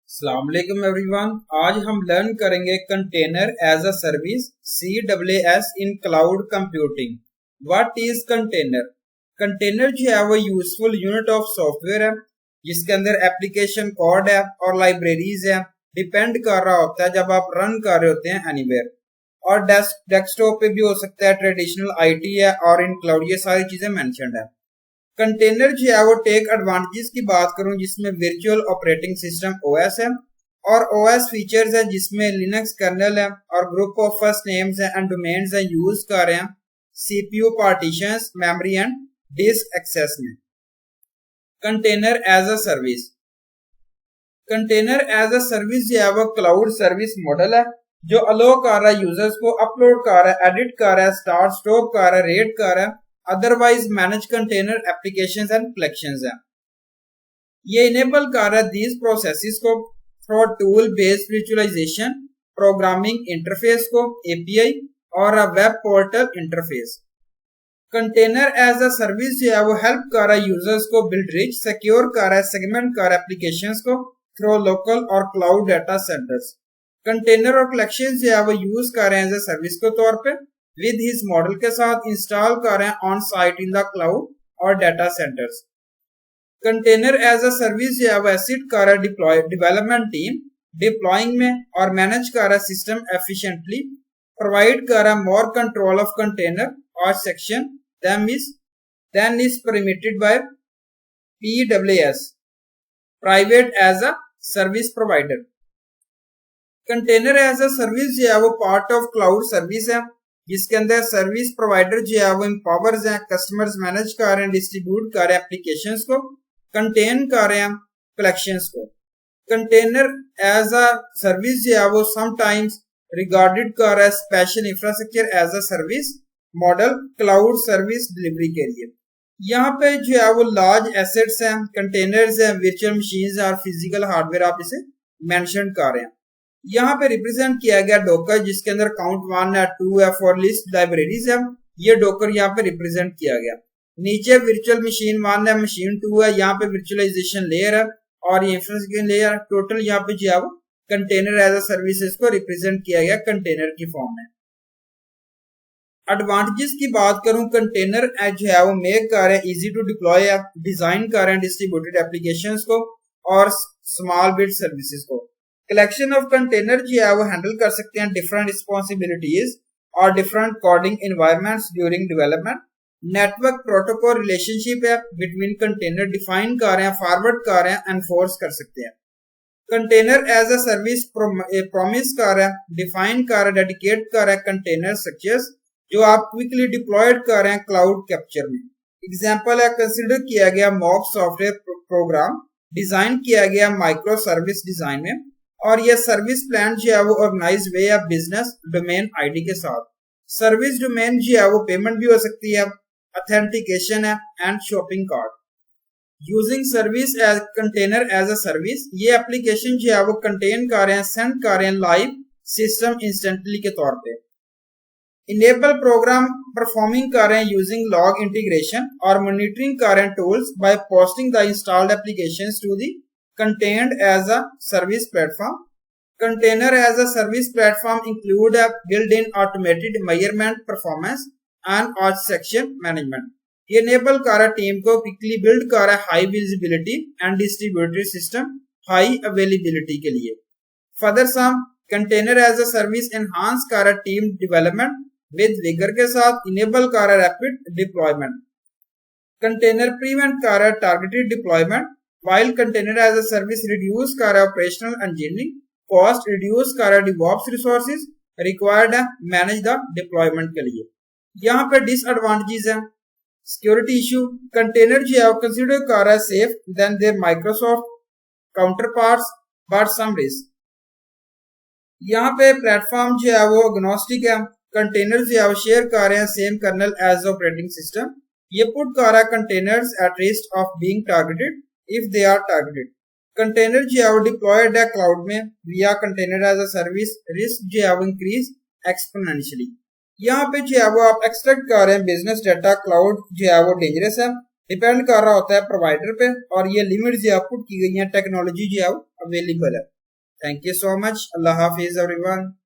अस्सलाम वालेकुम एवरीवन। आज हम लर्न करेंगे container as a service CWS in cloud computing. What is container? Container जो है वो यूजफुल यूनिट ऑफ सॉफ्टवेयर है जिसके अंदर एप्लीकेशन कोड है और लाइब्रेरीज है। डिपेंड कर रहा होता है जब आप रन कर रहे होते हैं एनीवेयर, और डेस्कटॉप पे भी हो सकता है, ट्रेडिशनल IT है और इन क्लाउड, ये सारी चीजें मेंशन्ड है। कंटेनर जो है वो टेक एडवांटेजेस की बात करूं जिसमें वर्चुअल ऑपरेटिंग सिस्टम OS है और OS फीचर्स है जिसमें लिनक्स कर्नल है और ग्रुप ऑफ फर्स्ट नेम्स है एंड डोमेन्स है यूज कर रहे हैं CPU partitions, memory and disk access में। Container as a service, container as a service जो है वो क्लाउड सर्विस मॉडल है जो अलो कर रहा है यूजर्स को अपलोड कर रहा है, एडिट कर रहा है, स्टार्ट स्टॉप कर रहा है, रेट कर रहा है, otherwise manage container applications and collections है। ये इनेबल कर रहा है दीज प्रोसेसेस को through tool based visualisation, programming interface को, API और web portal interface. Container as a service जो है वो हेल्प कर रहा है यूजर्स को बिल्ड रिच, सिक्योर कर रहा है, सेगमेंट कर रहा है एप्लीकेशंस को थ्रू लोकल और क्लाउड डाटा सेंटर्स। कंटेनर और कलेक्शंस जो है वो यूज कर रहे हैं एज अ सर्विस के तौर पे विद हिज मॉडल के साथ इंस्टॉल कर रहे हैं on site in the cloud और data centres. Container as a service जो है वो एसिड कर रहा है डेवलपमेंट टीम डिप्लॉइंग में और मैनेज कर रहा है सिस्टम एफिशिएंटली, प्रोवाइड कर रहा है मोर कंट्रोल ऑफ कंटेनर और section then is permitted by PWS private as a service provider. Container as a service जो है वो पार्ट ऑफ क्लाउड सर्विस है जिसके अंदर सर्विस प्रोवाइडर जो है वो एम्पावर्स हैं कस्टमर्स मैनेज कर रहे हैं, डिस्ट्रीब्यूट कर रहे हैं एप्लीकेशंस को, कंटेन कर रहे हैं कलेक्शंस को। कंटेनर एज अ सर्विस जो है वो समटाइम्स रिगार्डेड कर रहा है special infrastructure as a service model cloud service delivery के लिए। यहाँ पे जो है वो लार्ज एसेट्स हैं, कंटेनर्स हैं, वर्चुअल मशीन्स और फिजिकल हार्डवेयर आप इसे मेंशन कर रहे हैं। यहाँ पे रिप्रेजेंट किया गया डोकर जिसके अंदर काउंट 1 है, 2 है, फॉर लिस्ट लाइब्रेरीज है, ये डोकर यहाँ पे रिप्रेजेंट किया गया। नीचे वर्चुअल मशीन 1 है, मशीन 2 है, यहाँ पे वर्चुअलाइजेशन लेयर है और ये इंफ्रास्ट्रक्चर लेयर। टोटल यहाँ पे जो है वो कंटेनर एज अ सर्विसेज को रिप्रेजेंट किया गया कंटेनर की फॉर्म में। एडवांटेजेस की बात करूं, कंटेनर जो है वो मेक कर रहे हैं इजी टू डिप्लॉय, डिजाइन कर रहे हैं डिस्ट्रीब्यूटेड एप्लीकेशंस को और स्मॉल बिट सर्विसेज को। कलेक्शन ऑफ कंटेनर जो है वो हैंडल कर सकते हैं डिफरेंट रिस्पॉन्सिबिलिटीज और different coding environments during development. Network protocol relationship है बिटवीन कंटेनर डिफाइन कर रहे हैं, फॉरवर्ड कर रहे हैं, एनफोर्स कर सकते हैं। Container as a service promise कर रहा है, डिफाइन कर रहा है, डेडिकेट कर रहा है कंटेनर स्ट्रक्चर्स जो आप क्विकली डिप्लॉयड कर रहे हैं क्लाउड कैप्चर में। एग्जाम्पल है, कंसिडर किया गया मॉक सॉफ्टवेयर प्रोग्राम, डिजाइन किया गया माइक्रो सर्विस डिजाइन में, और यह सर्विस प्लान जो है वो ऑर्गेनाइज वे है बिजनेस डोमेन ID के साथ। सर्विस डोमेन जो है वो पेमेंट भी हो सकती है, ऑथेंटिकेशन है and shopping cart. Using service as container as a service, ये एप्लीकेशन जो है वो कंटेन कर रहे हैं, सेंड कर रहे हैं लाइव सिस्टम इंस्टेंटली के तौर पे। इनेबल प्रोग्राम परफॉर्मिंग कर रहे हैं यूजिंग लॉग इंटीग्रेशन और मॉनिटरिंग कर रहे हैं tools by posting the installed applications to the contained as a service platform. Container as a service platform include a built-in automated measurement performance and auth section management. ये enable कर रहा team को quickly build कर रहा high visibility and distributed system high availability के लिए। Further some container as a service enhance कर रहा team development with vigor के साथ enable कर रहा rapid deployment. Container prevent कर रहा targeted deployment while container as a service reduce कर रहा operational engineering cost, reduce कर रहा DevOps resources required है manage the deployment के लिए। यहाँ पे disadvantages है, security issue, container जो है consider कर रहा safe than their Microsoft counterparts but some risk। यहाँ पे प्लेटफॉर्म जो है वो agnostic है, कंटेनर जो है वो शेयर कर रहे हैं same kernel as operating system. ये पुट कर रहा है containers at risk of being targeted if they are targeted। Container जो है वो डिप्लॉयड है क्लाउड में via container as a service, risk जो है वो इंक्रीज एक्सपोनेंशियली। यहाँ पे जो है वो आप एक्सट्रैक्ट कर रहे हैं बिजनेस डाटा, क्लाउड जो है वो डेंजरस है, डिपेंड कर रहा होता है प्रोवाइडर पे, और ये लिमिट जो है पुट की गई है, टेक्नोलॉजी जो है वो अवेलेबल है। Thank you so much. Allah Hafiz everyone.